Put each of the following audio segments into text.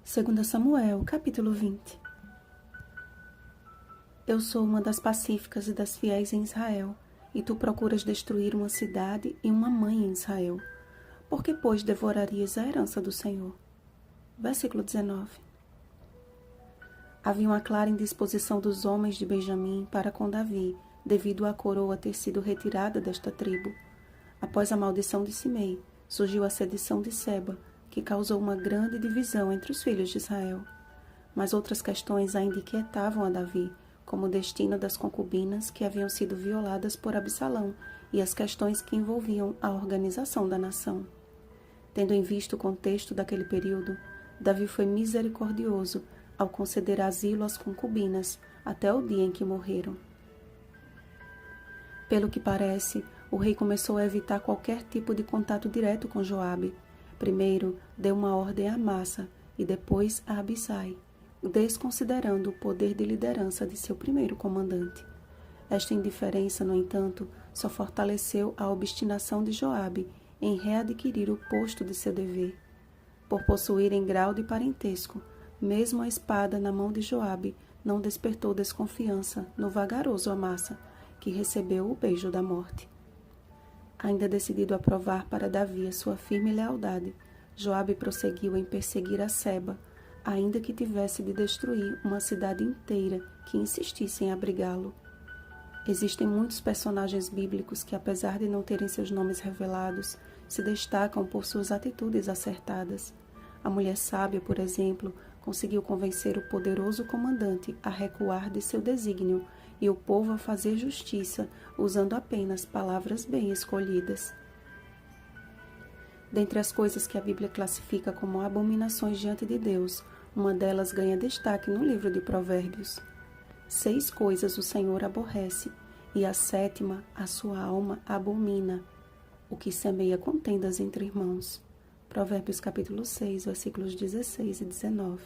2 Samuel, capítulo 20. Eu sou uma das pacíficas e das fiéis em Israel, e tu procuras destruir uma cidade e uma mãe em Israel. Por que, pois, devorarias a herança do Senhor? Versículo 19. Havia uma clara indisposição dos homens de Benjamim para com Davi, devido à coroa ter sido retirada desta tribo. Após a maldição de Simei, surgiu a sedição de Seba, que causou uma grande divisão entre os filhos de Israel. Mas outras questões ainda inquietavam a Davi, como o destino das concubinas que haviam sido violadas por Absalão e as questões que envolviam a organização da nação. Tendo em vista o contexto daquele período, Davi foi misericordioso ao conceder asilo às concubinas até o dia em que morreram. Pelo que parece, o rei começou a evitar qualquer tipo de contato direto com Joabe. Primeiro, deu uma ordem a Amasa e depois a Abisai, desconsiderando o poder de liderança de seu primeiro comandante. Esta indiferença, no entanto, só fortaleceu a obstinação de Joabe em readquirir o posto de seu dever. Por possuírem grau de parentesco, mesmo a espada na mão de Joabe não despertou desconfiança no vagaroso Amasa, que recebeu o beijo da morte. Ainda decidido a provar para Davi a sua firme lealdade, Joabe prosseguiu em perseguir a Seba, ainda que tivesse de destruir uma cidade inteira que insistisse em abrigá-lo. Existem muitos personagens bíblicos que, apesar de não terem seus nomes revelados, se destacam por suas atitudes acertadas. A mulher sábia, por exemplo, conseguiu convencer o poderoso comandante a recuar de seu desígnio e o povo a fazer justiça, usando apenas palavras bem escolhidas. Dentre as coisas que a Bíblia classifica como abominações diante de Deus, uma delas ganha destaque no livro de Provérbios. 6 coisas o Senhor aborrece, e a 7ª a sua alma abomina: o que semeia contendas entre irmãos. Provérbios capítulo 6, versículos 16 e 19.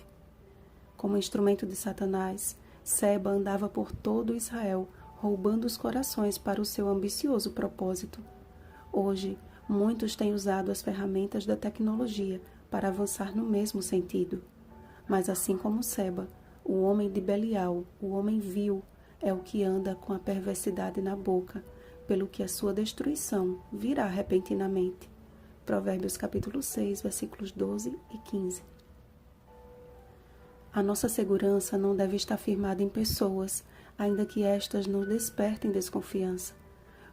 Como instrumento de Satanás, Seba andava por todo Israel, roubando os corações para o seu ambicioso propósito. Hoje, muitos têm usado as ferramentas da tecnologia para avançar no mesmo sentido. Mas assim como Seba, o homem de Belial, o homem vil, é o que anda com a perversidade na boca, pelo que a sua destruição virá repentinamente. Provérbios capítulo 6, versículos 12 e 15. A nossa segurança não deve estar firmada em pessoas, ainda que estas nos despertem desconfiança.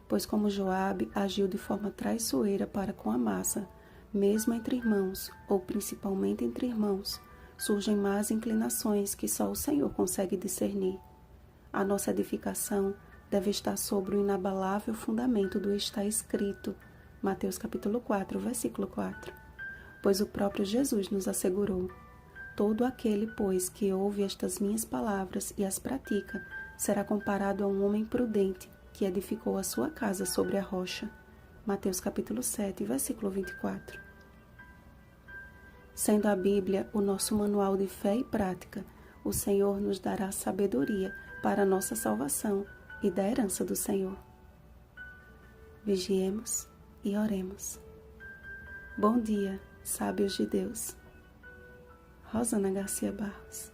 Pois como Joabe agiu de forma traiçoeira para com Amasa, mesmo entre irmãos, ou principalmente entre irmãos, surgem más inclinações que só o Senhor consegue discernir. A nossa edificação deve estar sobre o inabalável fundamento do está escrito, Mateus capítulo 4, versículo 4. Pois o próprio Jesus nos assegurou: todo aquele, pois, que ouve estas minhas palavras e as pratica, será comparado a um homem prudente que edificou a sua casa sobre a rocha. Mateus capítulo 7, versículo 24. Sendo a Bíblia o nosso manual de fé e prática, o Senhor nos dará sabedoria para a nossa salvação e da herança do Senhor. Vigiemos e oremos. Bom dia, sábios de Deus. Rosana Garcia Barros.